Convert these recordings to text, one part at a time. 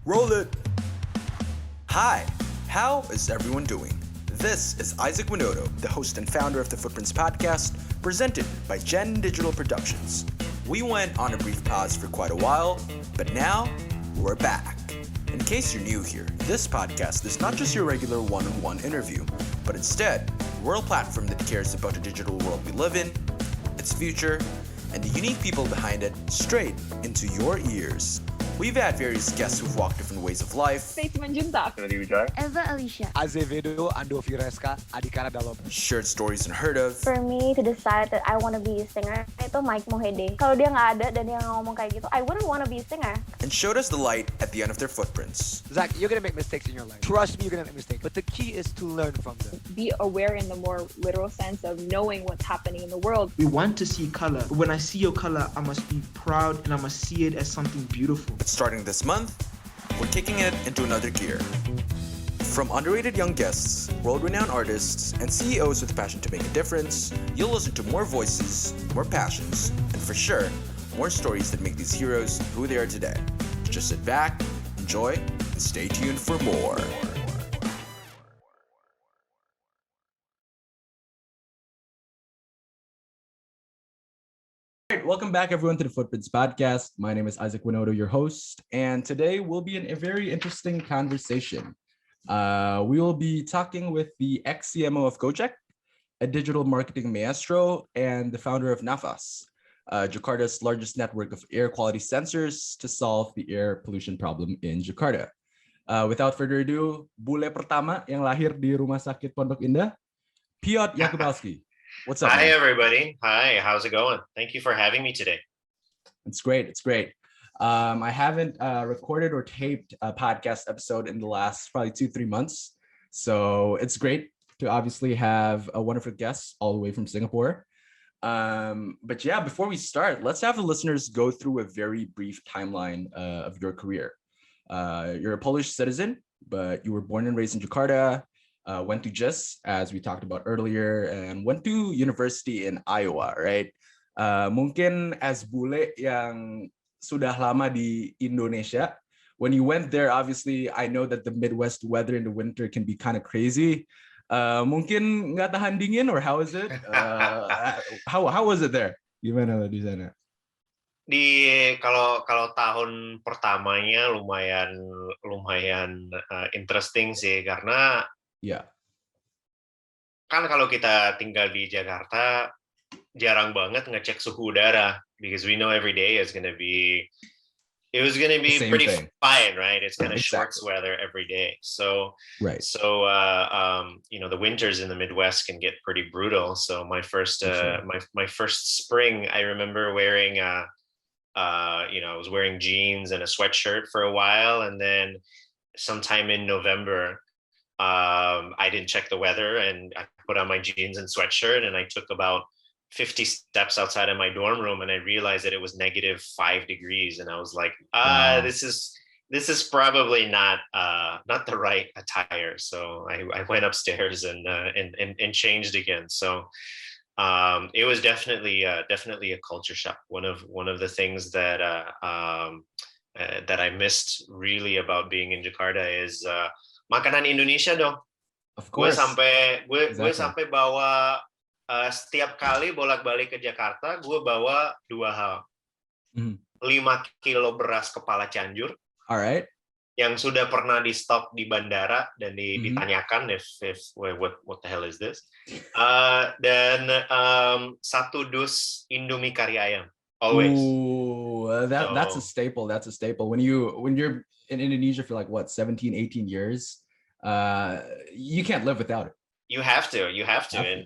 Roll it! Hi, how is everyone doing? This is Isaac Winodo, the host and founder of the Footprints podcast, presented by Gen Digital Productions. We went on a brief pause for quite a while, but now we're back. In case you're new here, this podcast is not just your regular one-on-one interview, but instead, we're a platform that cares about the digital world we live in, its future, and the unique people behind it straight into your ears. We've had various guests who've walked different ways of life. Faith Manjuntak. Eva Alicia. Azevedo Ando Vireska Adikara Dalom. Shared stories unheard of. For me to decide that I want to be a singer, itu Mike Mohede. Kalau dia nggak ada dan dia ngomong kayak gitu, I wouldn't want to be a singer. And showed us the light at the end of their footprints. Zach, you're gonna make mistakes in your life. Trust me, you're gonna make mistakes. But the key is to learn from them. Be aware in the more literal sense of knowing what's happening in the world. We want to see color. When I see your color, I must be proud and I must see it as something beautiful. But starting this month, we're kicking it into another gear. From underrated young guests, world-renowned artists, and CEOs with a passion to make a difference, you'll listen to more voices, more passions, and for sure, more stories that make these heroes who they are today. Just sit back, enjoy, and stay tuned for more. All right, welcome back everyone to the Footprints podcast. My name is Isaac Winodo, your host, and today we'll be in a very interesting conversation. We will be talking with the ex-CMO of Gojek, a digital marketing maestro, and the founder of Nafas, Jakarta's largest network of air quality sensors to solve the air pollution problem in Jakarta. Without further ado, bule pertama yang lahir di Rumah Sakit Pondok Indah, Piotr Jakubowski. What's up? Hi, man? everybody. Hi, how's it going? Thank you for having me today. It's great. It's great. I haven't recorded or taped a podcast episode in the last probably 2-3 months. So it's great to obviously have a wonderful guest all the way from Singapore. But yeah, before we start, let's have the listeners go through a very brief timeline of your career. You're a Polish citizen, but you were born and raised in Jakarta, went to JIS, as we talked about earlier, and went to university in Iowa, right? Mungkin as bule yang sudah lama di Indonesia, when you went there, obviously, I know that the Midwest weather in the winter can be kind of crazy. Mungkin nggak tahan dingin, or how is it? How was it there? Gimana di sana? Kalau tahun pertamanya lumayan interesting sih, karena kan kalau kita tinggal di Jakarta jarang banget ngecek suhu udara, because we know every day is gonna be pretty fine, right? It's kind of shorts weather every day. So right. The winters in the Midwest can get pretty brutal. So my first my first spring, I remember wearing I was wearing jeans and a sweatshirt for a while, and then sometime in November, I didn't check the weather and I put on my jeans and sweatshirt, and I took about 50 steps outside of my dorm room, and I realized that it was -5 degrees, and I was like, wow. This is probably not the right attire. So I went upstairs and changed again. So it was definitely a culture shock. One of the things that I missed really about being in Jakarta is makanan Indonesia dong. Of course. Gue sampai bawa setiap kali bolak-balik ke Jakarta, gue bawa 2 hal. 5 kilo beras kepala Cianjur. Alright. Yang sudah pernah di stok di bandara dan ditanyakan if what the hell is this? Dan 1 dus Indomie kari ayam. Always. Ooh, that's a staple. That's a staple. When you're in Indonesia for like what, 17, 18 years, you can't live without it. You have to, and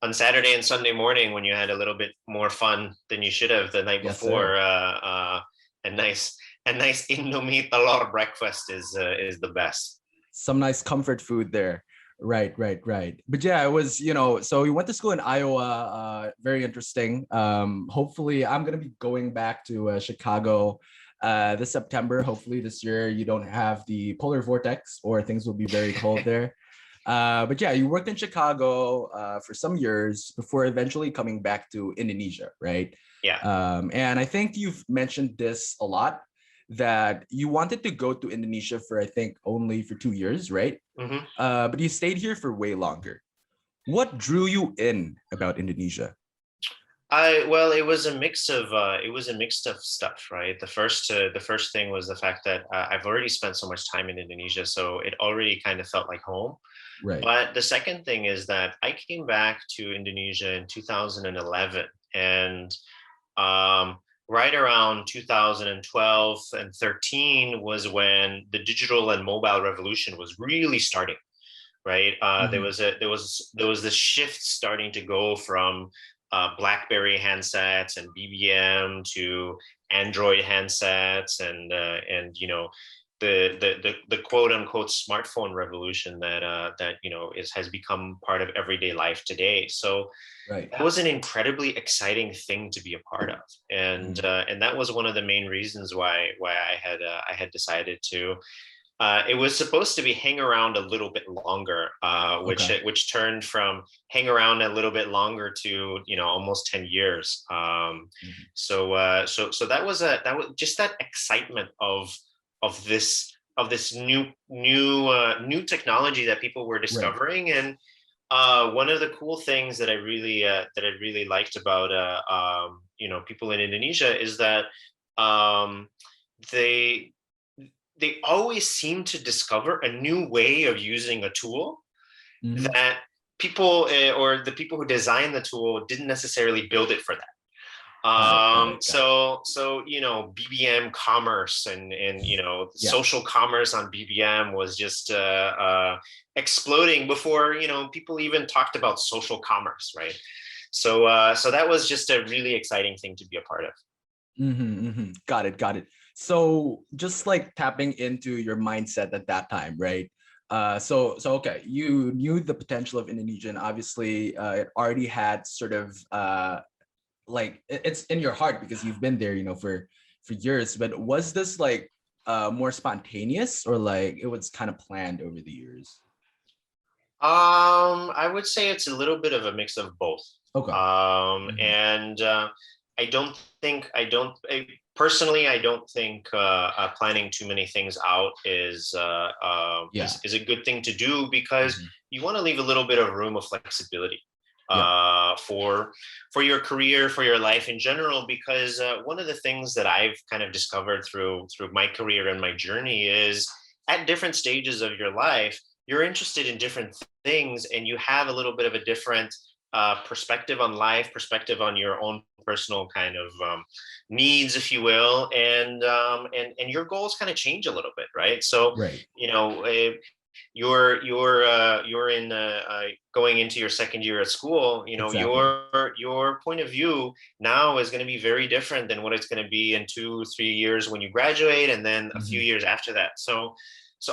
on Saturday and Sunday morning when you had a little bit more fun than you should have the night before, a nice Indomie telur breakfast is the best. Some nice comfort food there. Right. But yeah, it was, so we went to school in Iowa, very interesting. Hopefully I'm going to be going back to Chicago this September. Hopefully this year you don't have the polar vortex or things will be very cold there. But yeah, you worked in Chicago for some years before eventually coming back to Indonesia, right? Yeah. And I think you've mentioned this a lot, that you wanted to go to Indonesia for, I think, only for 2 years, right? Mhm. But you stayed here for way longer. What drew you in about Indonesia? Well, it was a mix of stuff, right? The first thing was the fact that I've already spent so much time in Indonesia, so it already kind of felt like home. Right. But the second thing is that I came back to Indonesia in 2011, and right around 2012 and 13 was when the digital and mobile revolution was really starting. Right, there was this shift starting to go from BlackBerry handsets and BBM to Android handsets, and you know, the quote unquote smartphone revolution that you know has become part of everyday life today. So Right. that was an incredibly exciting thing to be a part of, and that was one of the main reasons why I had decided to. It was supposed to be hang around a little bit longer, which turned from hang around a little bit longer to, you know, almost 10 years. So that was just that excitement of this new technology that people were discovering. And one of the cool things that I really liked about you know, people in Indonesia is that they always seem to discover a new way of using a tool that people or the people who design the tool didn't necessarily build it for that. So you know, BBM commerce and you know, social commerce on BBM was just exploding before, you know, people even talked about social commerce, right? So that was just a really exciting thing to be a part of. Got it. So just like tapping into your mindset at that time, right? So okay, you knew the potential of Indonesia, and obviously it already had sort of like it's in your heart because you've been there, you know, for years. But was this like more spontaneous, or like it was kind of planned over the years? I would say it's a little bit of a mix of both. Okay. And personally, I don't think planning too many things out is a good thing to do, because you want to leave a little bit of room of flexibility for your career, for your life in general. Because one of the things that I've kind of discovered through my career and my journey is, at different stages of your life, you're interested in different things, and you have a little bit of a different perspective on life, perspective on your own personal kind of needs, if you will, and your goals kind of change a little bit, right? So, you know, you're in going into your second year at school, you know, your point of view now is going to be very different than what it's going to be in 2-3 years when you graduate, and then a few years after that. So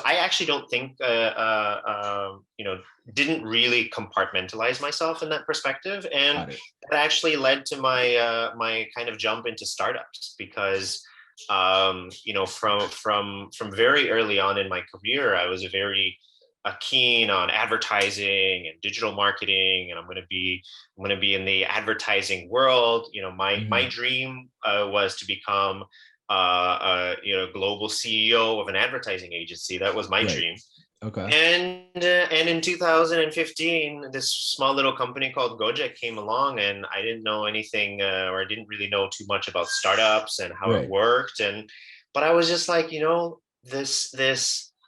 I actually don't think, you know, didn't really compartmentalize myself in that perspective, and that actually led to my my kind of jump into startups, because you know, from very early on in my career, I was very keen on advertising and digital marketing, and I'm going to be in the advertising world. You know, my dream was to become you know, global CEO of an advertising agency. That was my dream. Okay. And in 2015, this small little company called Gojek came along, and I didn't know anything, or I didn't really know too much about startups and how it worked. But I was just like, you know, this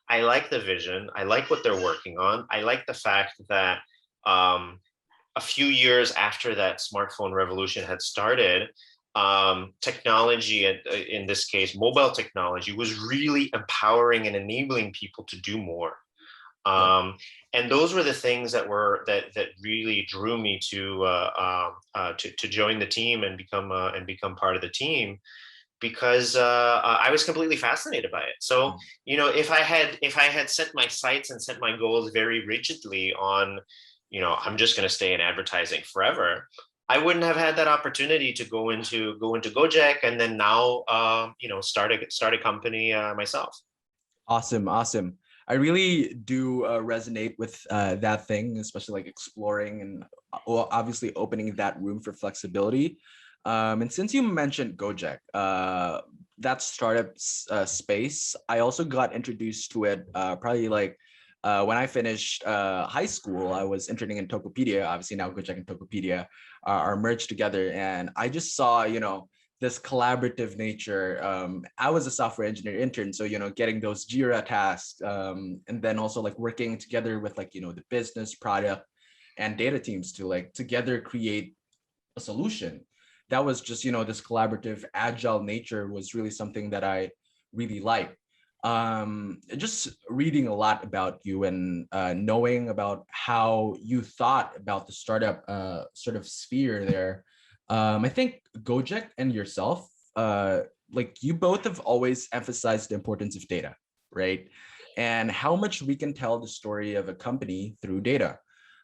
I like the vision. I like what they're working on. I like the fact that a few years after that smartphone revolution had started, technology, in this case, mobile technology, was really empowering and enabling people to do more. And those were the things that really drew me to join the team and become part of the team, because I was completely fascinated by it. So, you know, if I had set my sights and set my goals very rigidly on, you know, I'm just going to stay in advertising forever, I wouldn't have had that opportunity to go into Gojek, and then now, you know, start a company myself. Awesome. I really do resonate with that thing, especially like exploring and obviously opening that room for flexibility. And since you mentioned Gojek, that startup space, I also got introduced to it probably like when I finished high school. I was interning in Tokopedia. Obviously now Gojek and Tokopedia are merged together, and I just saw, this collaborative nature. I was a software engineer intern, so getting those Jira tasks, and then also like working together with like the business, product, and data teams to like together create a solution. That was just this collaborative, agile nature was really something that I really liked. Just reading a lot about you and knowing about how you thought about the startup sort of sphere there. I think Gojek and yourself, like you both have always emphasized the importance of data, right? And how much we can tell the story of a company through data.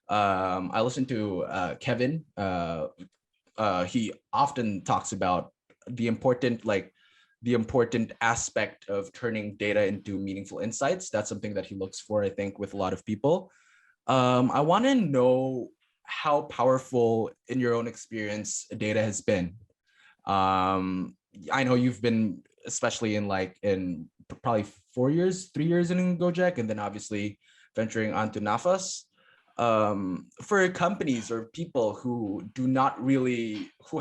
I listened to Kevin. He often talks about the important aspect of turning data into meaningful insights. That's something that he looks for, I think, with a lot of people. I want to know how powerful in your own experience data has been. I know you've been, especially in probably 4 years, 3 years in Gojek, and then obviously venturing onto Nafas. For companies or people who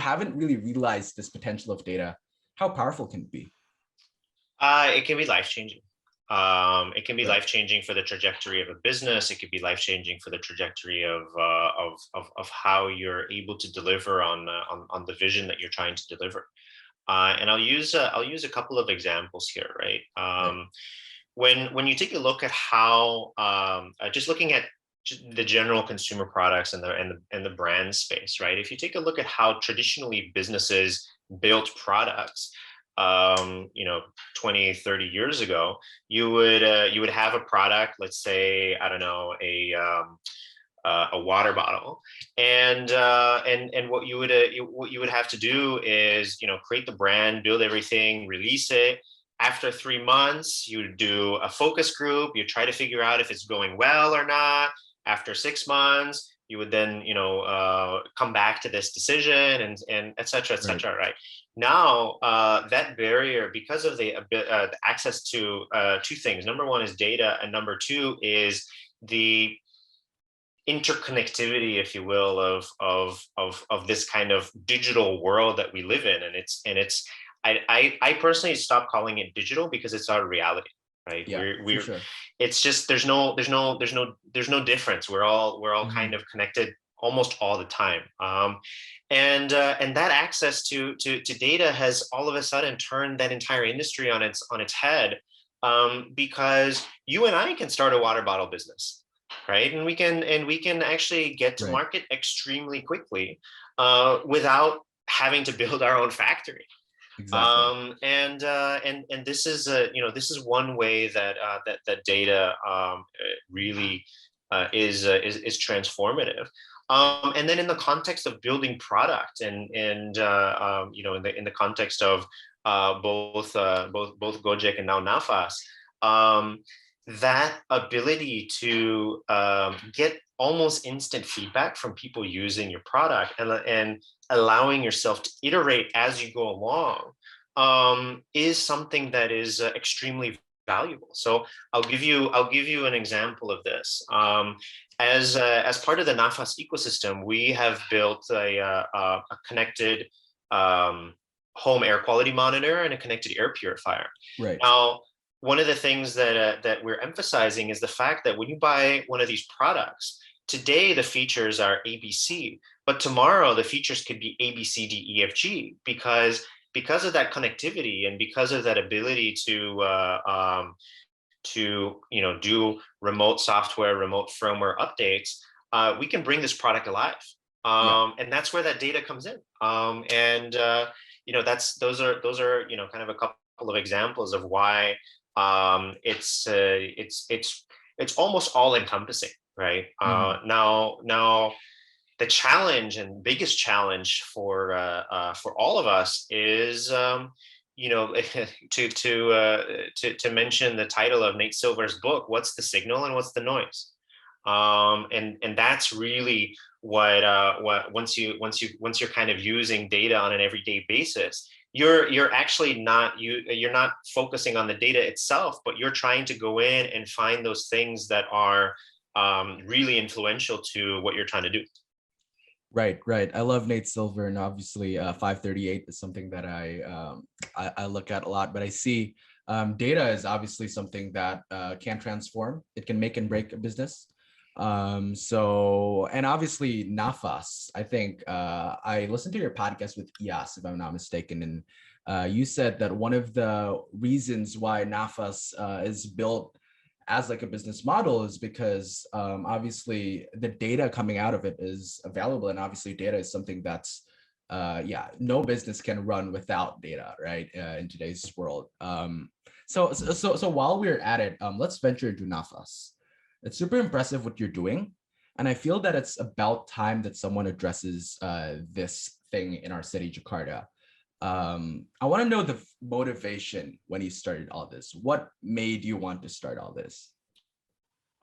haven't really realized this potential of data, how powerful can it be? It can be life-changing. It can be Right. life-changing for the trajectory of a business. It could be life-changing for the trajectory of how you're able to deliver on the vision that you're trying to deliver. And I'll use a couple of examples here, right? When you take a look at how just looking at the general consumer products and the brand space, right? If you take a look at how traditionally businesses built products, 20, 30 years ago, you would have a product, let's say, I don't know, a water bottle, and what you would have to do is create the brand, build everything, release it. After 3 months, you do a focus group, you try to figure out if it's going well or not. After 6 months, you would then come back to this decision, and et cetera, right? Now, that barrier, because of the access to two things. Number one is data, and number two is the interconnectivity, if you will, of this kind of digital world that we live in. And I personally stopped calling it digital because it's our reality, right? Yeah, we're for sure. It's just there's no difference. We're all kind of connected almost all the time. And that access to data has all of a sudden turned that entire industry on its head, because you and I can start a water bottle business, right? And we can actually get to Right. market extremely quickly without having to build our own factory. Exactly. And this is this is one way that that data really is transformative. And then in the context of building product, and in the context of both Gojek and now Nafas, that ability to get almost instant feedback from people using your product, and allowing yourself to iterate as you go along, is something that is extremely valuable. So I'll give you an example of this. As part of the Nafas ecosystem, we have built a connected home air quality monitor and a connected air purifier. Right. Now, one of the things that we're emphasizing is the fact that when you buy one of these products, today the features are ABC, but tomorrow the features could be A, B, C, D, E, F, G, because of that connectivity and because of that ability to do remote software, remote firmware updates, we can bring this product alive. And that's where that data comes in. Those are kind of a couple of examples of why it's almost all encompassing, right? Now the challenge and biggest challenge for all of us is to mention the title of Nate Silver's book, "What's the Signal and What's the Noise?" And that's really what once you're kind of using data on an everyday basis, you're actually you're not focusing on the data itself, but you're trying to go in and find those things that are really influential to what you're trying to do. Right. I love Nate Silver, and obviously 538 is something that I look at a lot. But I see data is obviously something that can transform. It can make and break a business. So, and obviously Nafas. I think I listened to your podcast with Iyas, if I'm not mistaken, and you said that one of the reasons why Nafas is built as like a business model is because obviously the data coming out of it is available, and obviously data is something that's no business can run without data, right? In today's world. So while we're at it, let's venture into Nafas. It's super impressive what you're doing, and I feel that it's about time that someone addresses this thing in our city, Jakarta. I want to know the motivation when you started all this. What made you want to start all this?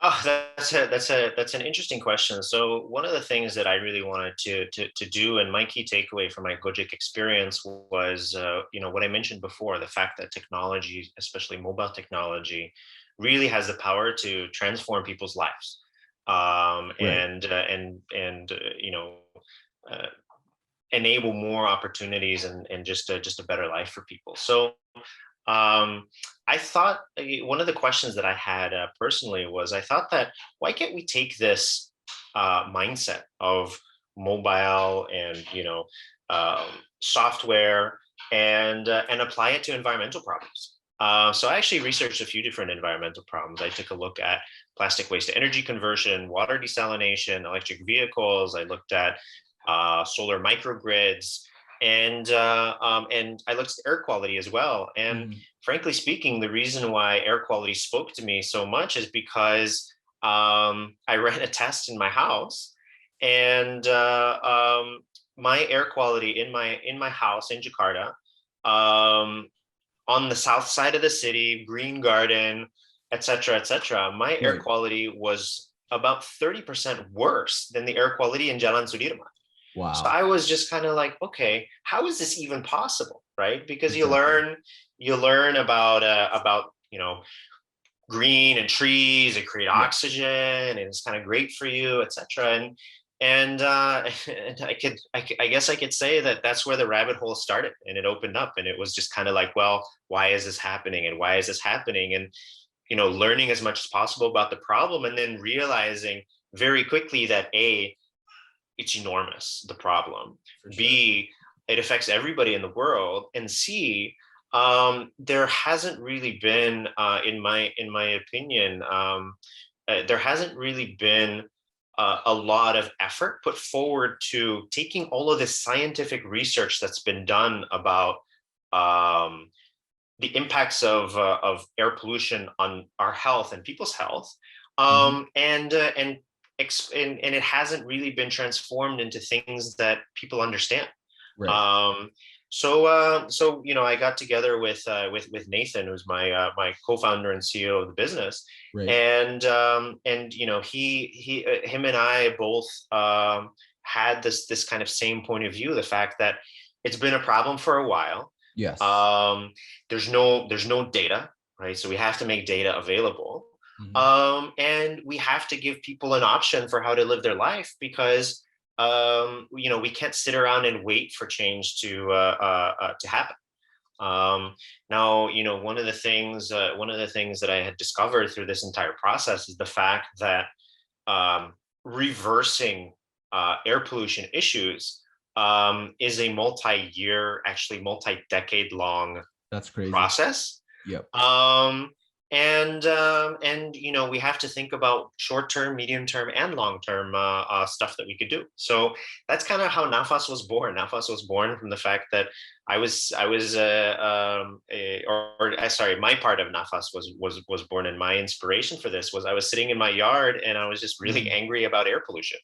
Oh, that's an interesting question. So one of the things that I really wanted to do, and my key takeaway from my Gojek experience was, what I mentioned before, the fact that technology, especially mobile technology, really has the power to transform people's lives, Right. and enable more opportunities and just a better life for people. So I thought one of the questions that I had personally was, I thought that why can't we take this mindset of mobile and software and apply it to environmental problems. So I actually researched a few different environmental problems. I took a look at plastic waste to energy conversion, water desalination, electric vehicles. I looked at solar microgrids, and I looked at air quality as well. And frankly speaking, the reason why air quality spoke to me so much is because I ran a test in my house, and my air quality in my house in Jakarta, on the south side of the city, green garden, etc., my air Right. quality was about 30% worse than the air quality in Jalan Sudirman. So Wow. I was just kind of like, okay, how is this even possible, right? Because Exactly. you learn about green and trees and create Yeah. oxygen, and it's kind of great for you, etc. And and I guess I could say that that's where the rabbit hole started, and it opened up, and it was just kind of like, well, why is this happening, and why is this happening, and learning as much as possible about the problem, and then realizing very quickly that it's enormous, the problem. For sure. B, it affects everybody in the world. And C, there hasn't really been, in my opinion, there hasn't really been a lot of effort put forward to taking all of this scientific research that's been done about the impacts of air pollution on our health and people's health, and it hasn't really been transformed into things that people understand. Right. So I got together with Nathan, who's my co-founder and CEO of the business, Right. and him and I both had this kind of same point of view, the fact that it's been a problem for a while. Yes. There's no data, right? So we have to make data available. And we have to give people an option for how to live their life, because we can't sit around and wait for change to happen. Now, one of the things that I had discovered through this entire process is the fact that reversing air pollution issues is a multi-decade long That's crazy. process. Yep. And we have to think about short-term, medium-term, and long-term stuff that we could do. So that's kind of how Nafas was born. Nafas was born from the fact that my part of Nafas was born, and my inspiration for this was I was sitting in my yard and I was just really angry about air pollution.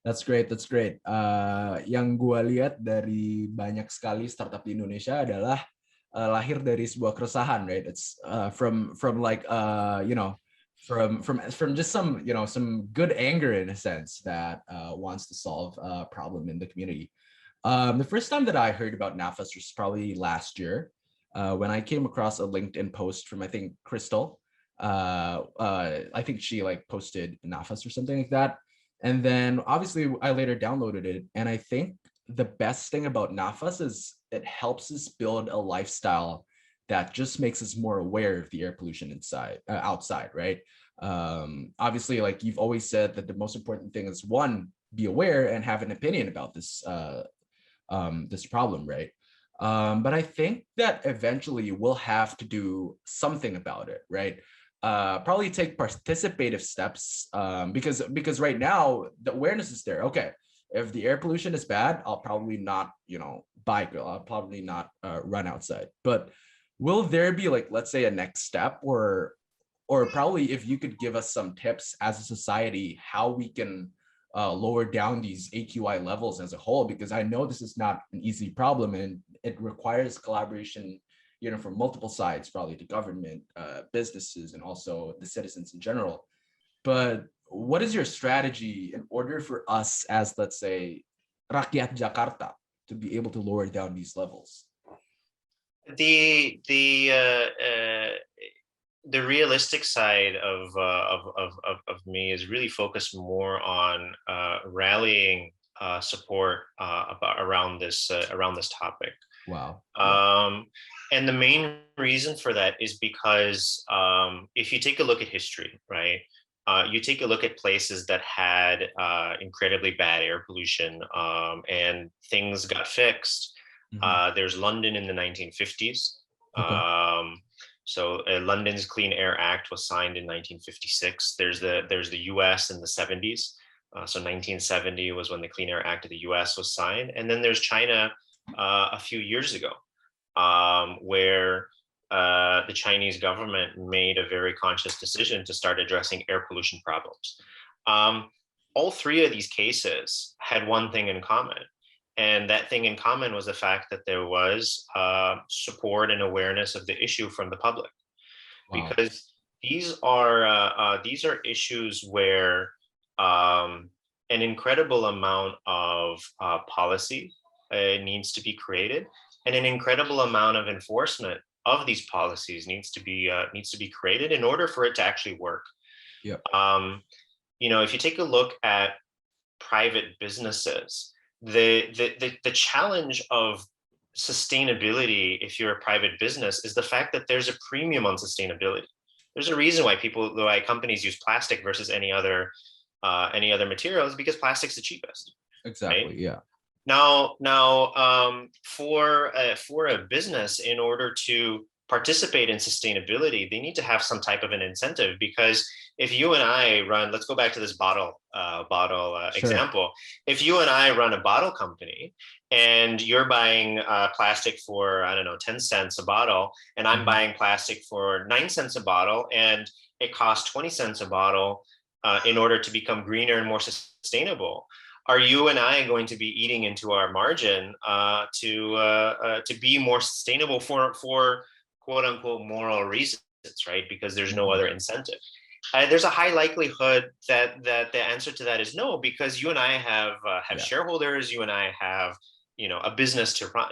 That's great. Yang gue lihat dari banyak sekali startup di Indonesia adalah lahir dari sebuah keresahan, right? It's from like from just some good anger in a sense that wants to solve a problem in the community. The first time that I heard about Nafas was probably last year, when I came across a LinkedIn post from, I think, Crystal. I think she like posted Nafas or something like that. And then obviously I later downloaded it. And I think the best thing about Nafas is it helps us build a lifestyle that just makes us more aware of the air pollution outside, right? Obviously, like you've always said, that the most important thing is, one, be aware and have an opinion about this this problem, right? But I think that eventually we'll have to do something about it, right? Probably take participative steps, because right now the awareness is there. Okay, if the air pollution is bad, I'll probably not, bike. I'll probably not run outside. But will there be, like, let's say, a next step, or probably if you could give us some tips as a society how we can lower down these AQI levels as a whole, because I know this is not an easy problem and it requires collaboration, from multiple sides, probably the government, businesses, and also the citizens in general. But what is your strategy in order for us as, let's say, rakyat Jakarta to be able to lower down these levels? The realistic side of me is really focused more on rallying support around this topic. Wow. And the main reason for that is because if you take a look at history, right? You take a look at places that had incredibly bad air pollution, and things got fixed. Mm-hmm. There's London in the 1950s. Okay. So London's Clean Air Act was signed in 1956. There's the US in the 70s. So 1970 was when the Clean Air Act of the US was signed. And then there's China a few years ago, where the Chinese government made a very conscious decision to start addressing air pollution problems. All three of these cases had one thing in common. And that thing in common was the fact that there was support and awareness of the issue from the public. Wow. Because these are issues where an incredible amount of policy needs to be created, and an incredible amount of enforcement of these policies needs to be created in order for it to actually work. Yep. If you take a look at private businesses, the challenge of sustainability, if you're a private business, is the fact that there's a premium on sustainability. There's a reason why companies use plastic versus any other materials, because plastic's the cheapest. Exactly. Right? Yeah. Now, for a business, in order to participate in sustainability, they need to have some type of an incentive, because if you and I run, let's go back to this bottle Sure. example. If you and I run a bottle company and you're buying plastic for, I don't know, 10 cents a bottle, and I'm buying plastic for 9 cents a bottle, and it costs 20 cents a bottle in order to become greener and more sustainable, are you and I going to be eating into our margin to be more sustainable for quote unquote moral reasons, right? Because there's no other incentive. There's a high likelihood that the answer to that is no, because you and I have shareholders, you and I have a business to run,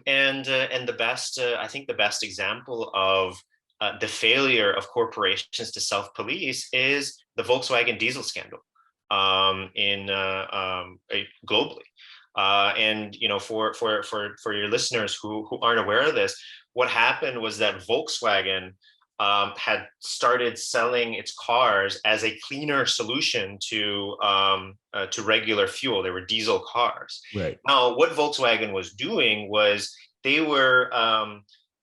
and the best I think the best example of the failure of corporations to self-police is the Volkswagen diesel scandal globally. And for your listeners who aren't aware of this, what happened was that Volkswagen had started selling its cars as a cleaner solution to regular fuel. They were diesel cars. Right. Now, what Volkswagen was doing was they were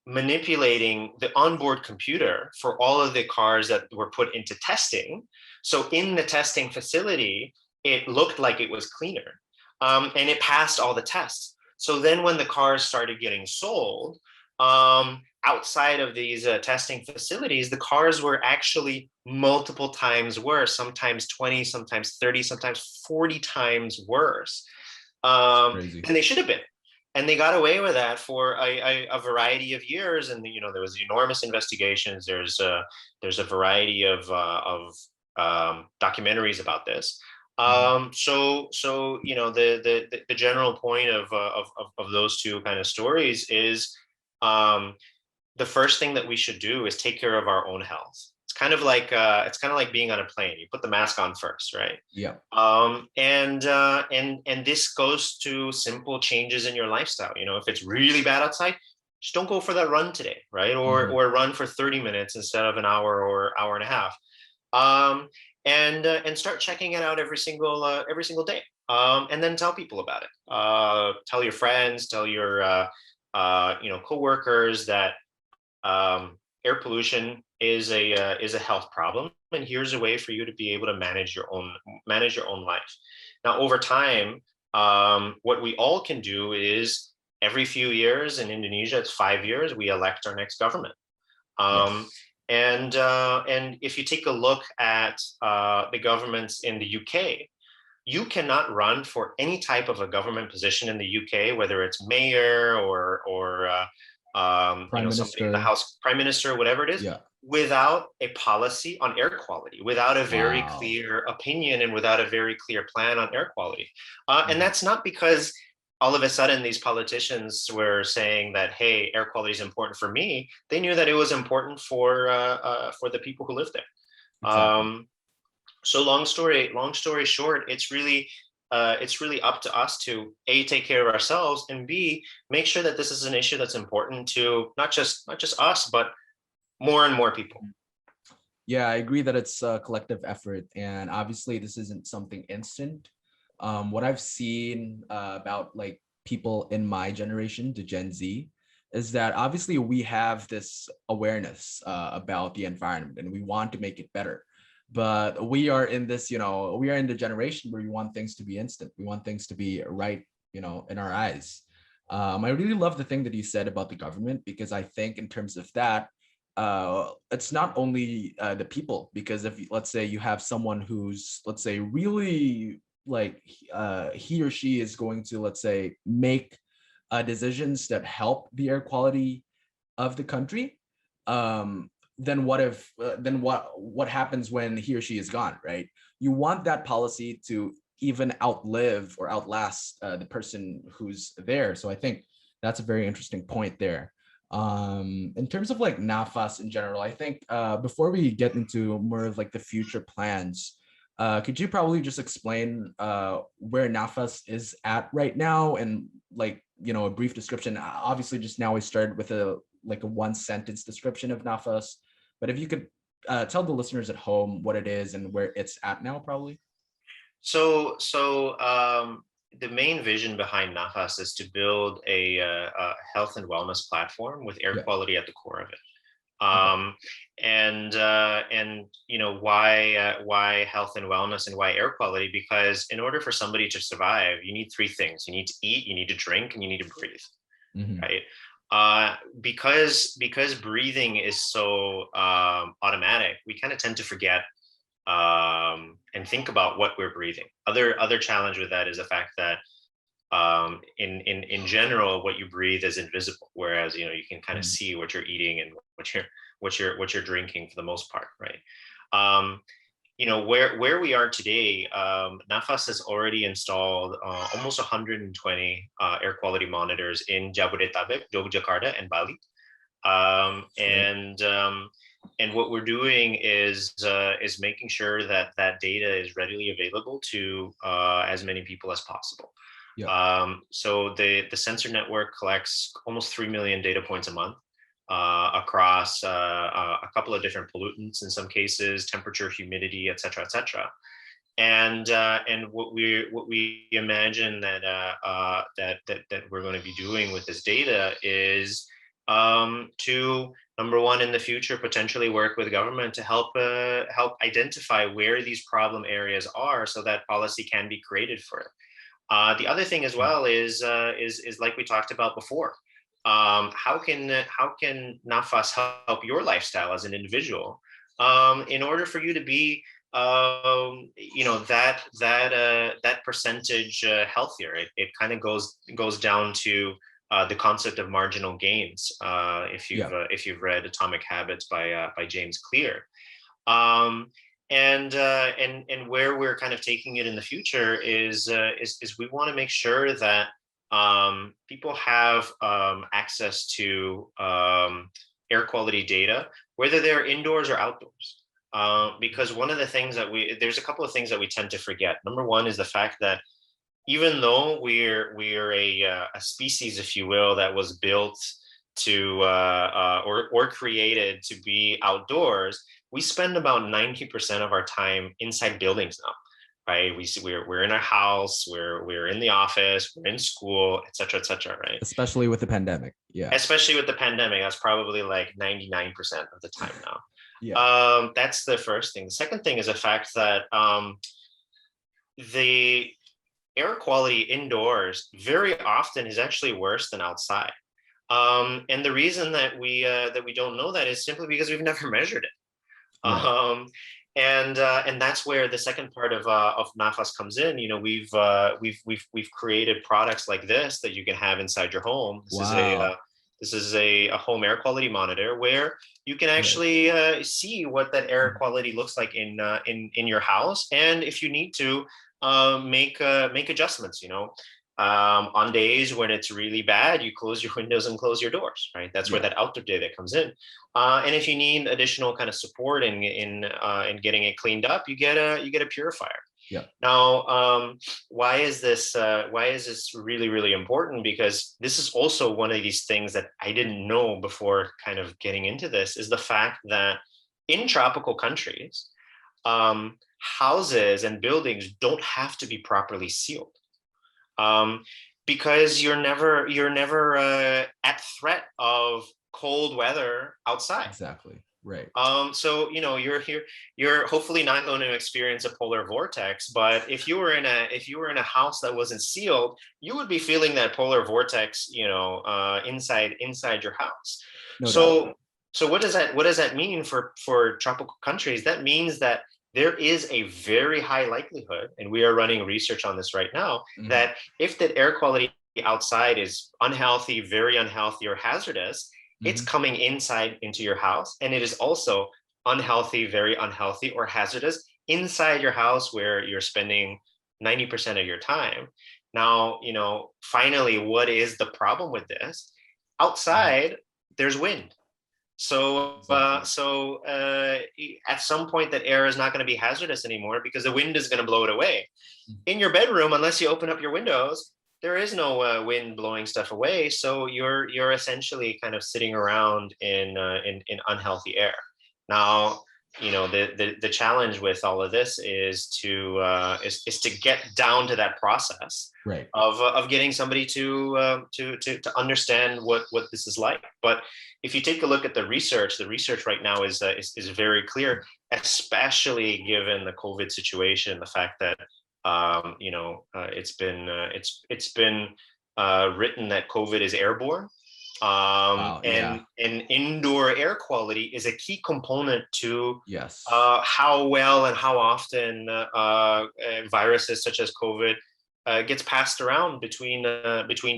manipulating the onboard computer for all of the cars that were put into testing. So in the testing facility, it looked like it was cleaner, and it passed all the tests. So then when the cars started getting sold, outside of these testing facilities, the cars were actually multiple times worse, sometimes 20, sometimes 30, sometimes 40 times worse than they should have been. And they got away with that for a variety of years. And there was enormous investigations. There's a variety of documentaries about this. So you know, the general point of those two kind of stories is, the first thing that we should do is take care of our own health. It's kind of like being on a plane. You put the mask on first, right? Yeah. And this goes to simple changes in your lifestyle. You know, if it's really bad outside, just don't go for that run today, right? Or run for 30 minutes instead of an hour or hour and a half. And start checking it out every single day. And then tell people about it. Tell your friends, tell your coworkers that air pollution is a health problem, and here's a way for you to be able to manage your own life. Now, over time, what we all can do is every few years in Indonesia, it's 5 years, we elect our next government. Yes. And if you take a look at the governments in the UK, you cannot run for any type of a government position in the UK, whether it's mayor or somebody in the House, prime minister, whatever it is, without a policy on air quality, without a very clear opinion, and without a very clear plan on air quality. And that's not because all of a sudden these politicians were saying that, hey, air quality is important for me. They knew that it was important for the people who live there. Exactly. So long story short, it's really up to us to A, take care of ourselves, and B, make sure that this is an issue that's important to not just us, but more and more people. Yeah, I agree that it's a collective effort, and obviously this isn't something instant. What I've seen about like people in my generation, the Gen Z, is that obviously we have this awareness about the environment, and we want to make it better. But we are in this, we are in the generation where we want things to be instant. We want things to be right, in our eyes. I really love the thing that you said about the government, because I think in terms of that, it's not only the people, because if, let's say, you have someone who's, let's say, really like he or she is going to, let's say, make decisions that help the air quality of the country, then what happens when he or she is gone, right? You want that policy to even outlive or outlast the person who's there. So I think that's a very interesting point there. In terms of like Nafas in general, I think before we get into more of like the future plans, could you probably just explain where Nafas is at right now, and like, a brief description? Obviously, just now we started with a one sentence description of Nafas, but if you could tell the listeners at home what it is and where it's at now, probably. So the main vision behind Nafas is to build a health and wellness platform with air quality at the core of it. And why health and wellness and why air quality? Because in order for somebody to survive, you need three things: you need to eat, you need to drink, and you need to breathe. Right? Because breathing is so automatic, we kind of tend to forget and think about what we're breathing. Other challenge with that is the fact that in general, what you breathe is invisible, whereas you can kind of see what you're eating and what you're drinking for the most part, right? Where we are today, Nafas has already installed almost 120 air quality monitors in Jabodetabek, Jakarta, and Bali. And what we're doing is making sure that data is readily available to as many people as possible. So the sensor network collects almost 3 million data points a month across a couple of different pollutants in some cases, temperature, humidity, et cetera, et cetera. And what we imagine that we're going to be doing with this data is to, number one, in the future, potentially work with government to help identify where these problem areas are, so that policy can be created for it. The other thing as well is like we talked about before. How can Nafas help your lifestyle as an individual in order for you to be that percentage healthier? It kind of goes down to the concept of marginal gains. If you've read Atomic Habits by James Clear. And where we're kind of taking it in the future is we want to make sure that people have access to air quality data, whether they're indoors or outdoors. Because one of the things that there's a couple of things that we tend to forget. Number one is the fact that even though we're a species, if you will, that was built to or created to be outdoors, we spend about 90% of our time inside buildings now, right? We're in our house, we're in the office, we're in school, et cetera, right? Especially with the pandemic. Yeah. Especially with the pandemic, that's probably like 99% of the time now. Yeah. That's the first thing. The second thing is the fact that the air quality indoors very often is actually worse than outside. And the reason that we don't know that is simply because we've never measured it. Right. And that's where the second part of Nafas comes in. You know, we've created products like this that you can have inside your home. This is a home air quality monitor where you can actually see what that air quality looks like in your house, and if you need to make adjustments. You know, on days when it's really bad, you close your windows and close your doors. Right, that's where that outdoor data comes in. And if you need additional kind of support in getting it cleaned up, you get a purifier. Yeah. Now, why is this really, really important? Because this is also one of these things that I didn't know before kind of getting into this, is the fact that in tropical countries, houses and buildings don't have to be properly sealed, because you're never at threat of cold weather outside. Exactly. Right. So, you know, you're hopefully not going to experience a polar vortex, but if you were in a house that wasn't sealed, you would be feeling that polar vortex, you know, inside your house. No so doubt. So what does that mean for tropical countries? That means that there is a very high likelihood, and we are running research on this right now, that if that air quality outside is unhealthy, very unhealthy, or hazardous, it's coming inside into your house, and it is also unhealthy, very unhealthy, or hazardous inside your house where you're spending 90% of your time. Now, you know, finally, what is the problem with this? Outside, there's wind. So at some point, that air is not going to be hazardous anymore because the wind is going to blow it away. In your bedroom, unless you open up your windows, there is no wind blowing stuff away. So you're essentially kind of sitting around in unhealthy air. Now, you know, the challenge with all of this is to get down to that process, right, of getting somebody to understand what this is like. But if you take a look at the research right now is very clear, especially given the COVID situation, the fact that it's been written that COVID is airborne. And indoor air quality is a key component to how well and how often viruses such as COVID gets passed around between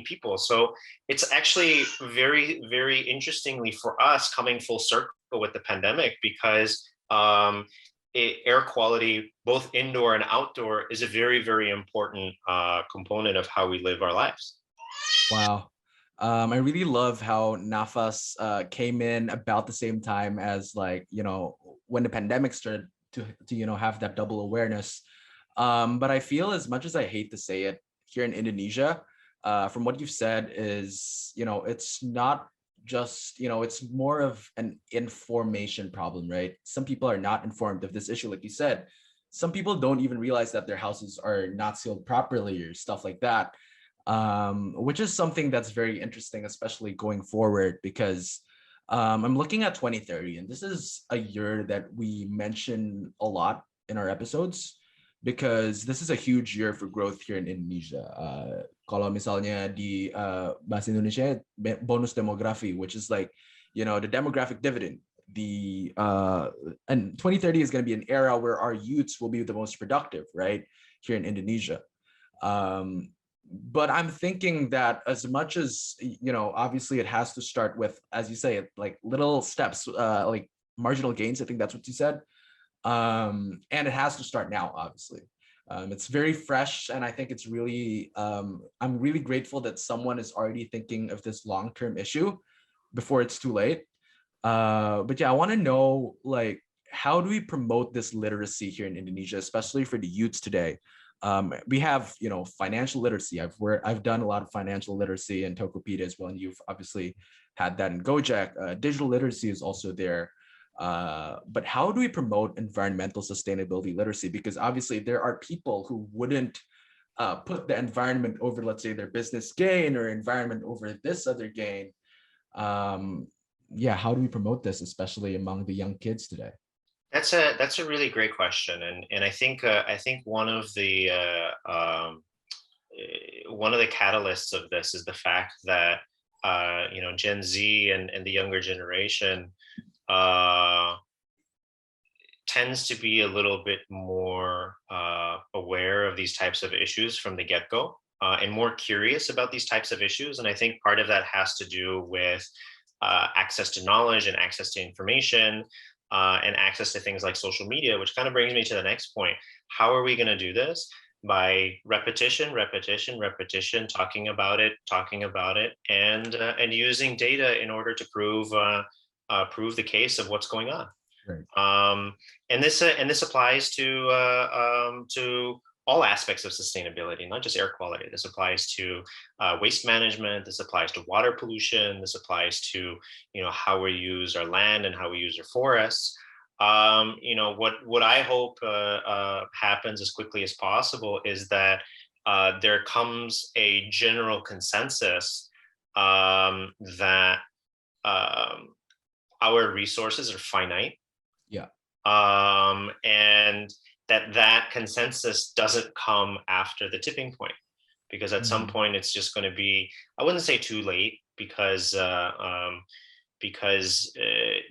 people. So it's actually very, very interestingly for us coming full circle with the pandemic, because air quality, both indoor and outdoor, is a very, very important component of how we live our lives. Wow. I really love how Nafas came in about the same time as, like, you know, when the pandemic started to you know, have that double awareness. But I feel, as much as I hate to say it, here in Indonesia, from what you've said, is, you know, it's not just, you know, it's more of an information problem, right? Some people are not informed of this issue, like you said. Some people don't even realize that their houses are not sealed properly or stuff like that. Which is something that's very interesting, especially going forward, because I'm looking at 2030, and this is a year that we mention a lot in our episodes, because this is a huge year for growth here in Indonesia. Kalau misalnya di bahasa Indonesia, bonus demografi, which is like, you know, the demographic dividend. And 2030 is going to be an era where our youths will be the most productive, right, here in Indonesia. But I'm thinking that, as much as, you know, obviously it has to start with, as you say, like little steps, like marginal gains. I think that's what you said. And it has to start now, obviously. It's very fresh, and I think it's really, I'm really grateful that someone is already thinking of this long-term issue before it's too late. But yeah, I want to know, like, how do we promote this literacy here in Indonesia, especially for the youths today? We have, financial literacy. I've done a lot of financial literacy in Tokopedia as well, and you've obviously had that in Gojek. Digital literacy is also there. But how do we promote environmental sustainability literacy? Because obviously there are people who wouldn't put the environment over, let's say, their business gain, or environment over this other gain. Yeah, how do we promote this, especially among the young kids today? That's a really great question, and I think one of the catalysts of this is the fact that Gen Z and the younger generation tends to be a little bit more aware of these types of issues from the get-go, and more curious about these types of issues. And I think part of that has to do with access to knowledge and access to information, and access to things like social media, which kind of brings me to the next point. How are we going to do this? By repetition, talking about it, and using data in order to prove the case of what's going on. Right. And this applies to all aspects of sustainability, not just air quality. This applies to waste management. This applies to water pollution. This applies to how we use our land and how we use our forests. What I hope happens as quickly as possible is that there comes a general consensus that our resources are finite. Yeah. And that consensus doesn't come after the tipping point, because at some point it's just going to be, I wouldn't say too late, because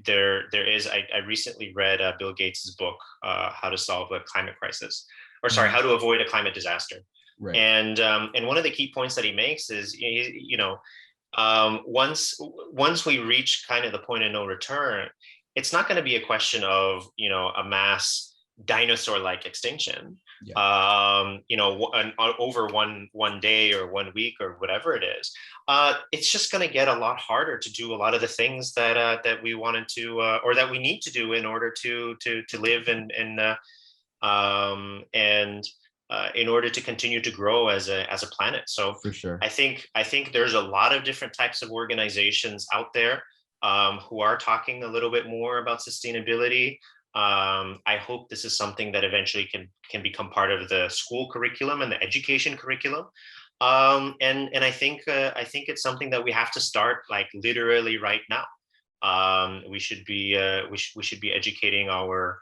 there is, I recently read Bill Gates's book, How to Solve a Climate Crisis, or sorry, How to Avoid a Climate Disaster. Right. And one of the key points that he makes is, once we reach kind of the point of no return, it's not going to be a question of, a mass dinosaur-like extinction, over one day or 1 week or whatever it is. It's just going to get a lot harder to do a lot of the things that we wanted to, or that we need to do in order to live and in order to continue to grow as a planet. So for sure, I think there's a lot of different types of organizations out there who are talking a little bit more about sustainability. I hope this is something that eventually can become part of the school curriculum and the education curriculum. And I think it's something that we have to start, like, literally right now. We should be educating our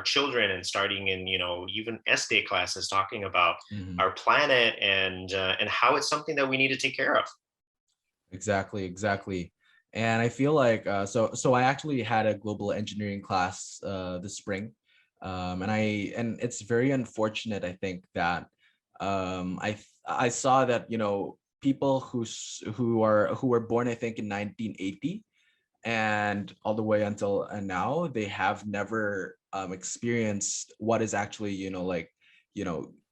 children, and starting in even SD classes, talking about our planet and how it's something that we need to take care of. Exactly. And I feel like so I actually had a global engineering class this spring, and it's very unfortunate, I think, that I saw that people who were born, I think, in 1980 and all the way until now, they have never experienced what is actually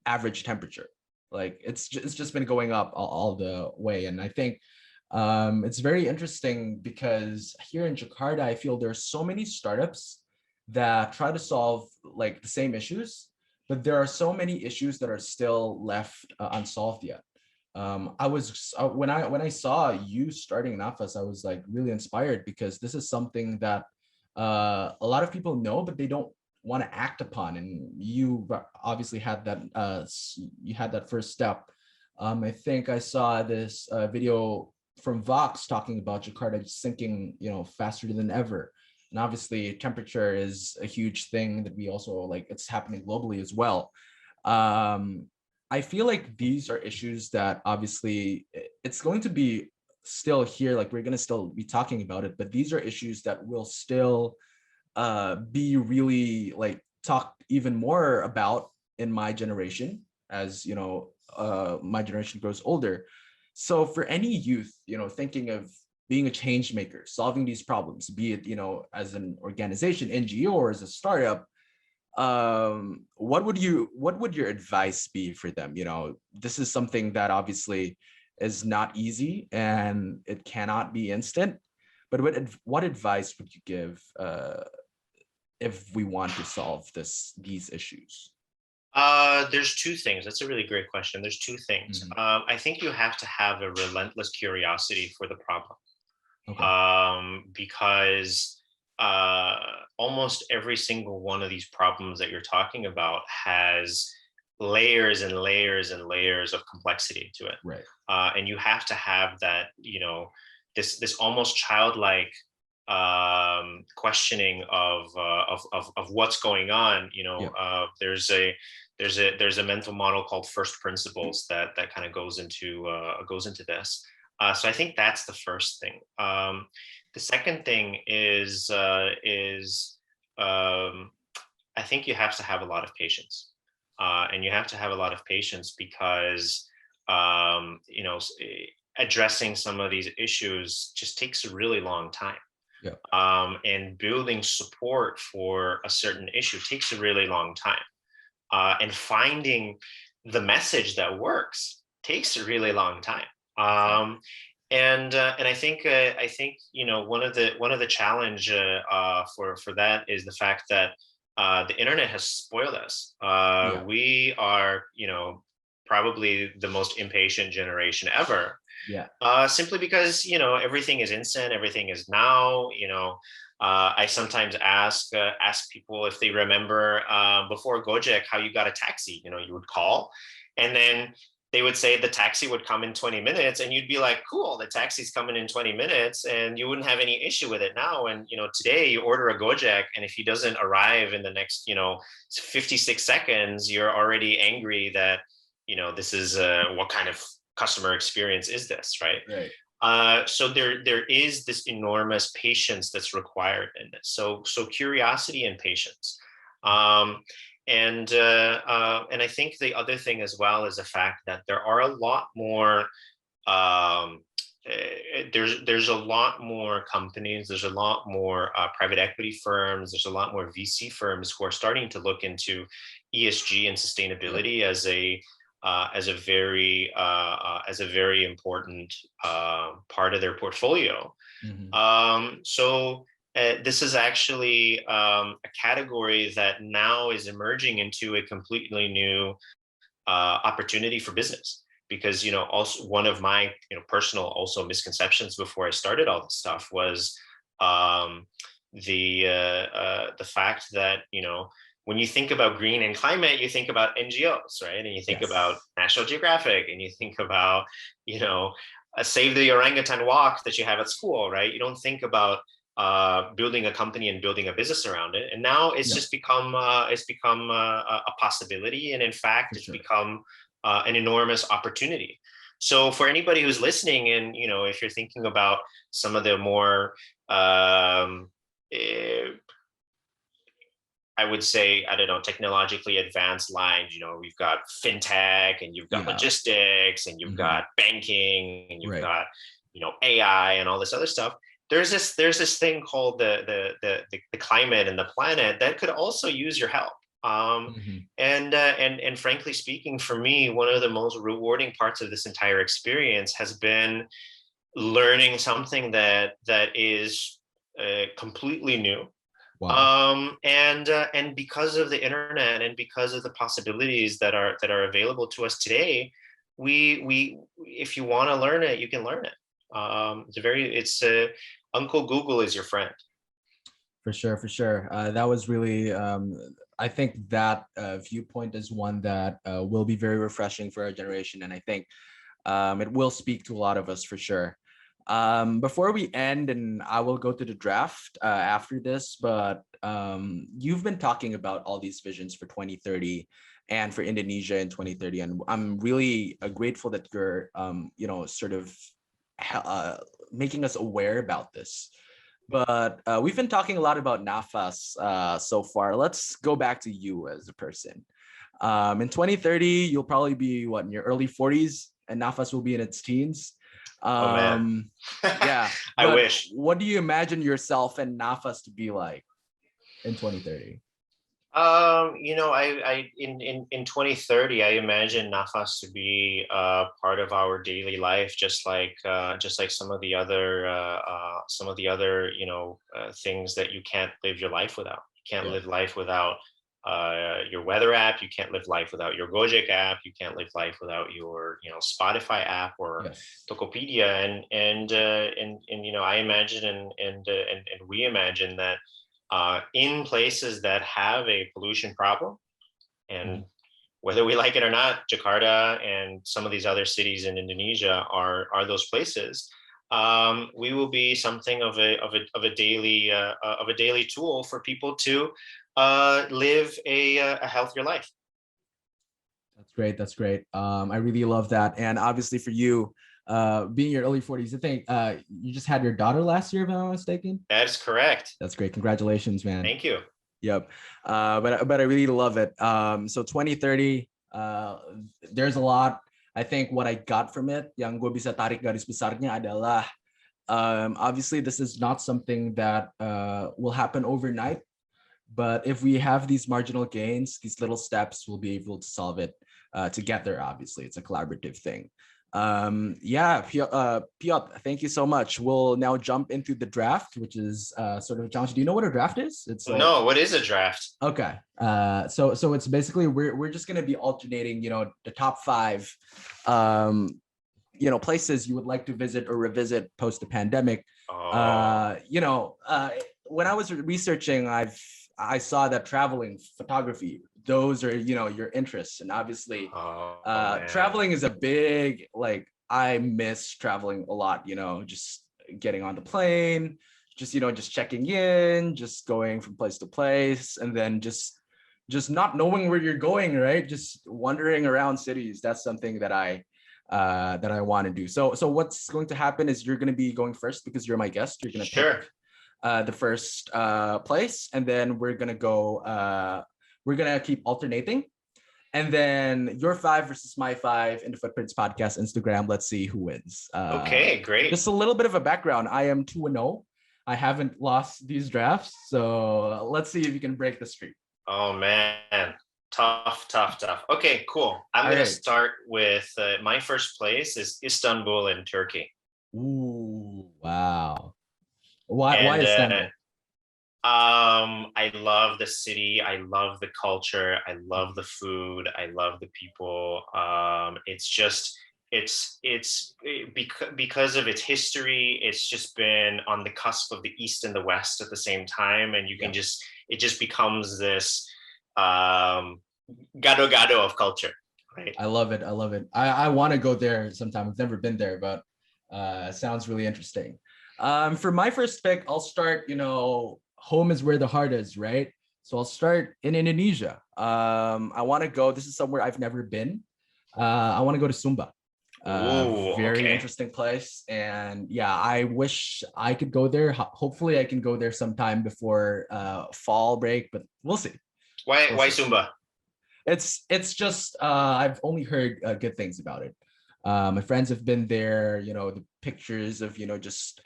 average temperature. Like, it's just been going up all the way. And I think it's very interesting, because here in Jakarta, I feel there's so many startups that try to solve like the same issues, but there are so many issues that are still left unsolved yet. When I saw you starting Nafas, I was like really inspired, because this is something that a lot of people know, but they don't want to act upon. And you obviously had that first step. I think I saw this video from Vox talking about Jakarta sinking, faster than ever. And obviously temperature is a huge thing that we also it's happening globally as well. I feel like these are issues that obviously it's going to be still here, like we're going to still be talking about it, but these are issues that will still be really talked even more about in my generation, as my generation grows older. So for any youth, thinking of being a change maker, solving these problems, be it, you know, as an organization, NGO, or as a startup, what would your advice be for them? You know, this is something that obviously is not easy and it cannot be instant, but what advice would you give if we want to solve these issues? There's two things. That's a really great question. There's two things. I think you have to have a relentless curiosity for the problem. Okay. Because almost every single one of these problems that you're talking about has layers and layers and layers of complexity to it. Right. And you have to have that, you know, this almost childlike questioning of what's going on. You know, there's a mental model called first principles that kind of goes into this. So I think that's the first thing. The second thing is I think you have to have a lot of patience, and you have to have a lot of patience because you know, addressing some of these issues just takes a really long time. Yeah. And building support for a certain issue takes a really long time. And finding the message that works takes a really long time. And I think you know, one of the challenge for that is the fact that the internet has spoiled us. We are, you know, probably the most impatient generation ever. Simply because, you know, everything is instant, everything is now. You know, I sometimes ask people if they remember before Gojek how you got a taxi. You know, you would call, and then they would say the taxi would come in 20 minutes, and you'd be like, cool, the taxi's coming in 20 minutes, and you wouldn't have any issue with it now. And, you know, today you order a Gojek, and if he doesn't arrive in the next, you know, 56 seconds, you're already angry that, you know, this is what kind of customer experience is this, right? So there is this enormous patience that's required in this. So curiosity and patience. And I think the other thing as well is the fact that there are a lot more. There's a lot more companies. There's a lot more private equity firms. There's a lot more VC firms who are starting to look into ESG and sustainability as a very important part of their portfolio. So this is actually a category that now is emerging into a completely new opportunity for business. Because, you know, also one of my, you know, personal also misconceptions before I started all this stuff was the fact that, you know, when you think about green and climate, you think about NGOs, right? And you think about National Geographic, and you think about, you know, Save the Orangutan Walk that you have at school, right? You don't think about building a company and building a business around it. And now it's just become a possibility, and in fact, it's become an enormous opportunity. So for anybody who's listening, and, you know, if you're thinking about some of the more I would say, I don't know, technologically advanced lines, you know, we've got fintech, and you've got logistics, and you've got banking, and you've got, you know, AI and all this other stuff. There's this thing called the climate and the planet that could also use your help. And frankly speaking, for me, one of the most rewarding parts of this entire experience has been learning something that is completely new. And because of the internet, and because of the possibilities that are available to us today, we if you want to learn it, you can learn it. It's Uncle Google is your friend. For sure. That was really, I think that viewpoint is one that will be very refreshing for our generation. And I think it will speak to a lot of us for sure. Before we end, and I will go to the draft after this, but you've been talking about all these visions for 2030 and for Indonesia in 2030. And I'm really grateful that you're, you know, sort of making us aware about this. But we've been talking a lot about Nafas so far. Let's go back to you as a person. In 2030, you'll probably be in your early 40s, and Nafas will be in its teens. Oh man. Yeah. I but wish. What do you imagine yourself and Nafas to be like in 2030? In 2030, I imagine Nafas to be part of our daily life, just like some of the other things that you can't live your life without. You can't live life without your weather app. You can't live life without your Gojek app. You can't live life without your Spotify app or Tokopedia. And I imagine and we imagine that in places that have a pollution problem, and whether we like it or not, Jakarta and some of these other cities in Indonesia are those places. We will be something of a daily tool for people to live a healthier life. That's great. I really love that. And obviously for you, being your early 40s, I think you just had your daughter last year, if I'm not mistaken. That is correct. That's great. Congratulations, man. Thank you. Yep. But I really love it. So 2030, there's a lot. I think what I got from it, yang gue bisa tarik garis besarnya adalah, obviously this is not something that will happen overnight, but if we have these marginal gains, these little steps, we'll be able to solve it together. Obviously, it's a collaborative thing. Piotr, thank you so much. We'll now jump into the draft, which is sort of a challenge. Do you know what a draft is? It's like, no, what is a draft? Okay. So it's basically we're just gonna be alternating, the top 5 places you would like to visit or revisit post the pandemic. When I was researching, I saw that traveling, photography, those are, your interests. And obviously traveling is a big, I miss traveling a lot, just getting on the plane, just checking in, just going from place to place, and then just not knowing where you're going, right? Just wandering around cities. That's something that I want to do. So what's going to happen is you're going to be going first because you're my guest. You're going to pick the first place, and then we're going to go, we're going to keep alternating. And then your 5 versus my 5 in the Footprints Podcast Instagram. Let's see who wins. Okay, great. Just a little bit of a background. I am 2-0. I haven't lost these drafts. So let's see if you can break the streak. Oh, man. Tough. Okay, cool. I'm going to start with my first place is Istanbul in Turkey. Ooh, wow. Why Istanbul? I love the city. I love the culture. I love the food. I love the people. It's because of its history. It's just been on the cusp of the East and the West at the same time, and it just becomes this gado-gado of culture. Right. I love it. I want to go there sometime. I've never been there, but sounds really interesting. For my first pick, I'll start, home is where the heart is, right? So I'll start in Indonesia. I want to go, this is somewhere I've never been. I want to go to Sumba. Very interesting place. And yeah, I wish I could go there. Hopefully I can go there sometime before fall break, but we'll see. Why Sumba? It's just, I've only heard good things about it. My friends have been there, the pictures of, just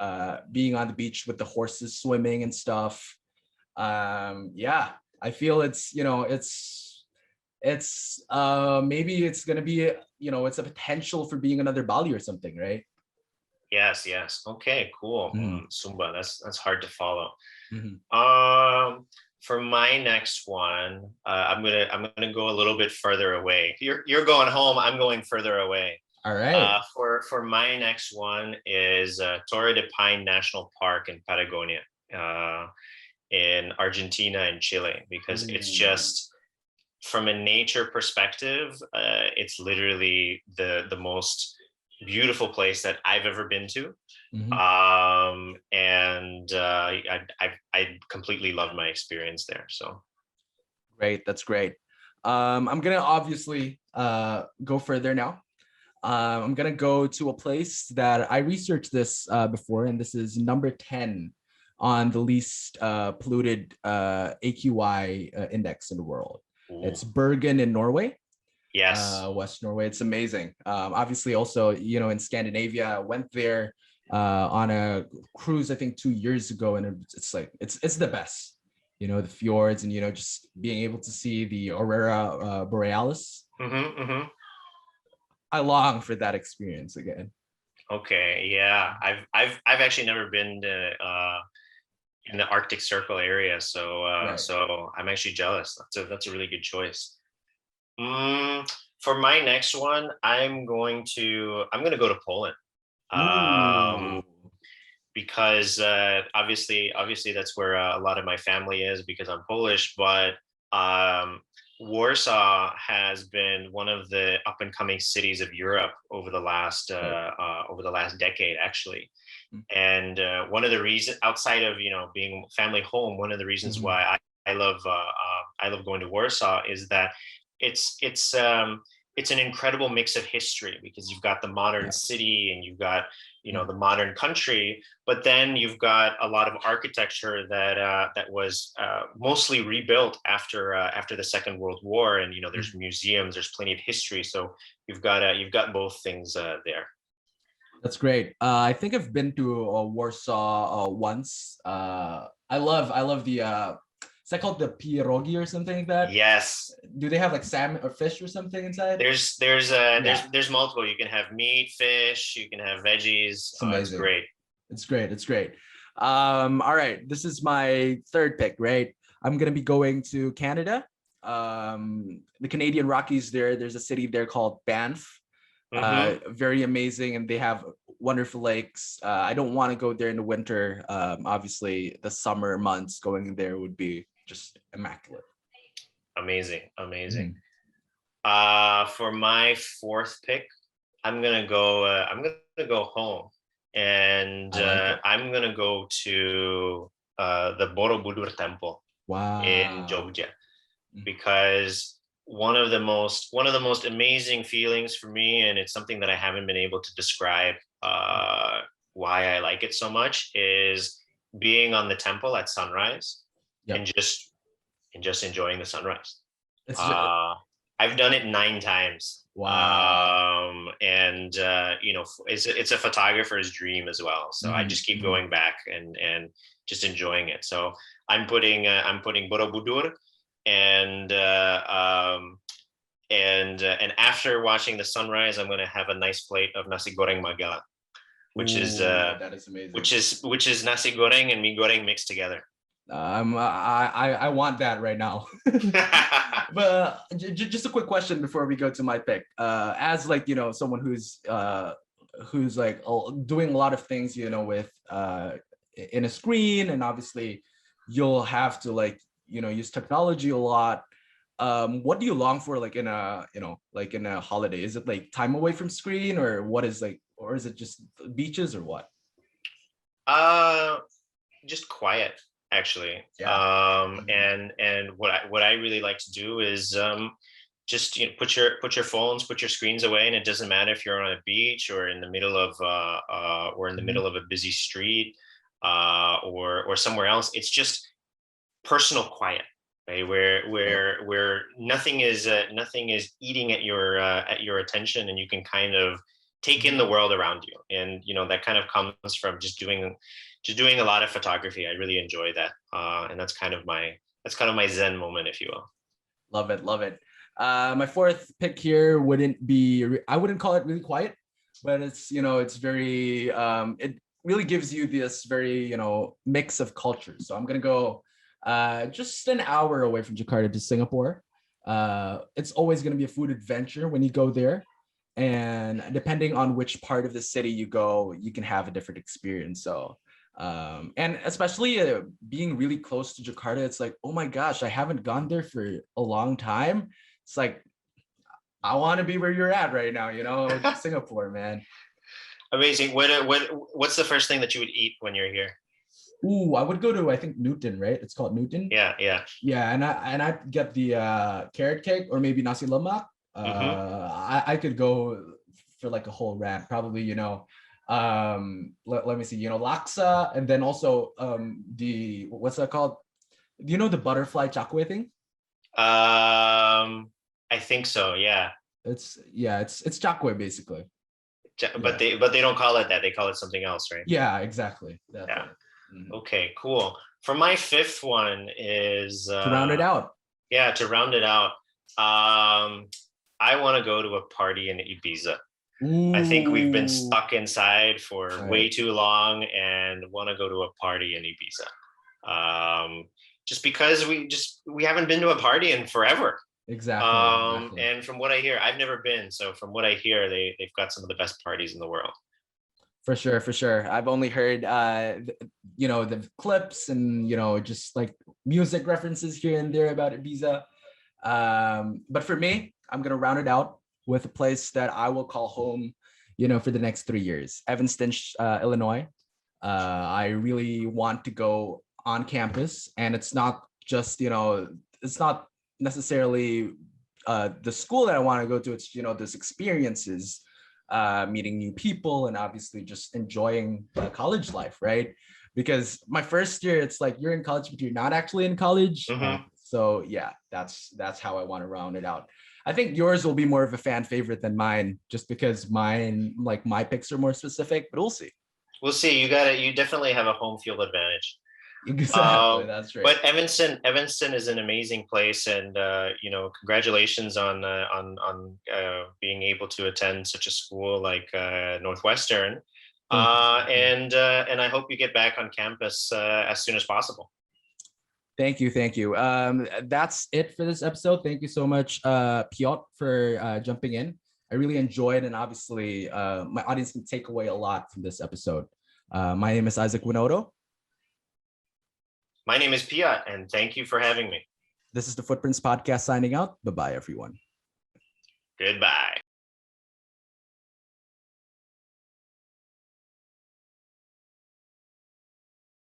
being on the beach with the horses swimming and stuff. I feel it's maybe it's going to be, it's a potential for being another Bali or something, right? Yes. Okay, cool. Sumba, that's hard to follow. For my next one, I'm gonna go a little bit further away. You're going home. I'm going further away. All right. For my next one is Torre de Paine National Park in Patagonia, in Argentina and Chile, because it's just, from a nature perspective, it's literally the most beautiful place that I've ever been to. And I completely loved my experience there. So great. That's great. I'm gonna obviously go further now. I'm gonna go to a place that I researched this before, and this is number 10 on the least polluted AQI index in the world. It's Bergen in Norway. Yes. West Norway. It's amazing. Obviously, also, you know, in Scandinavia, I went there on a cruise, I think 2 years ago, and it's like it's the best. You know, the fjords and, you know, just being able to see the aurora borealis. I long for that experience again. Okay, yeah, I've actually never been to in the Arctic Circle area, so Right. so I'm actually jealous. That's a really good choice. For my next one, I'm gonna go to Poland. Ooh. Because obviously that's where a lot of my family is because I'm Polish, but Warsaw has been one of the up and coming cities of Europe over the last decade, actually. And one of the reasons, outside of, you know, being family home, one of the reasons why I love going to Warsaw is that it's an incredible mix of history, because you've got the modern city and you've got, you know, the modern country, but then you've got a lot of architecture that was mostly rebuilt after the Second World War, and, you know, there's museums, there's plenty of history, so you've got both things there. That's great. I think I've been to Warsaw once. I love the is that called the pierogi or something like that? Yes. Do they have like salmon or fish or something inside? There's multiple. You can have meat, fish, you can have veggies. It's amazing. It's great. It's great. It's great. All right. This is my third pick, right? I'm gonna be going to Canada. The Canadian Rockies there's a city there called Banff. Very amazing, and they have wonderful lakes. I don't want to go there in the winter. Obviously, the summer months going there would be just immaculate. Amazing. For my fourth pick, I'm gonna go home, and I'm gonna go to the Borobudur Temple in Jogja, because one of the most amazing feelings for me, and it's something that I haven't been able to describe why I like it so much, is being on the temple at sunrise and just enjoying the sunrise. I've done it 9 times. Wow. And you know, it's a photographer's dream as well. So I just keep going back and just enjoying it. So I'm putting Borobudur, and after watching the sunrise, I'm gonna have a nice plate of nasi goreng Magelang, which is that is amazing. Which is nasi goreng and mee goreng mixed together. I want that right now. But just a quick question before we go to my pick. As like, you know, someone who's like doing a lot of things, you know, with in a screen, and obviously you'll have to, like, you know, use technology a lot. What do you long for, like in a, you know, like in a holiday? Is it like time away from screen, or what is like, or is it just beaches, or what? Just quiet, actually. And what I really like to do is just, you know, put your phones, put your screens away, and it doesn't matter if you're on a beach or in the middle of a busy street or somewhere else. It's just personal quiet, right? Where nothing is eating at your attention, and you can kind of take in the world around you. And, you know, that kind of comes from just doing a lot of photography. I really enjoy that, and that's kind of my Zen moment, if you will. Love it. My fourth pick here I wouldn't call it really quiet, but it's, you know, it's very it really gives you this very, you know, mix of cultures. So I'm gonna go just an hour away from Jakarta to Singapore. It's always gonna be a food adventure when you go there, and depending on which part of the city you go, you can have a different experience. So and especially being really close to Jakarta, it's like, oh my gosh, I haven't gone there for a long time. It's like, I want to be where you're at right now, you know. Singapore, man. Amazing. What's the first thing that you would eat when you're here? Ooh, I would go to, I think, Newton, right? It's called Newton. Yeah. And I'd get the carrot cake, or maybe nasi lemak. I could go for like a whole rant, probably, you know. Let me see, you know, laksa, and then also the, what's that called? Do you know the butterfly chakwe thing? I think so, yeah. It's chakwe basically. But they don't call it that. They call it something else, right? Yeah, exactly. That's Yeah. it. Mhm. Okay, cool. For my fifth one is To round it out. Yeah, to round it out. I want to go to a party in Ibiza. I think we've been Ooh. stuck inside for Right. way too long and want to go to a party in Ibiza. Just because we haven't been to a party in forever. Exactly. And from what I hear, I've never been. So from what I hear, they've got some of the best parties in the world. For sure. I've only heard the clips and just like music references here and there about Ibiza. But for me, I'm gonna round it out with a place that I will call home, for the next 3 years. Evanston, Illinois. I really want to go on campus, and it's not just it's not necessarily the school that I want to go to. It's this experiences, meeting new people, and obviously just enjoying college life, right? Because my first year, it's like you're in college, but you're not actually in college. Mhm. So yeah, that's how I want to round it out. I think yours will be more of a fan favorite than mine, just because mine, like my picks are more specific, but we'll see. We'll see. You definitely have a home field advantage. Exactly, that's right. But Evanston is an amazing place, and congratulations on being able to attend such a school like Northwestern. And I hope you get back on campus as soon as possible. Thank you. That's it for this episode. Thank you so much, Piotr, for jumping in. I really enjoyed, and obviously my audience can take away a lot from this episode. My name is Isaac Winoto. My name is Piotr, and thank you for having me. This is the Footprints Podcast signing out. Bye-bye, everyone. Goodbye.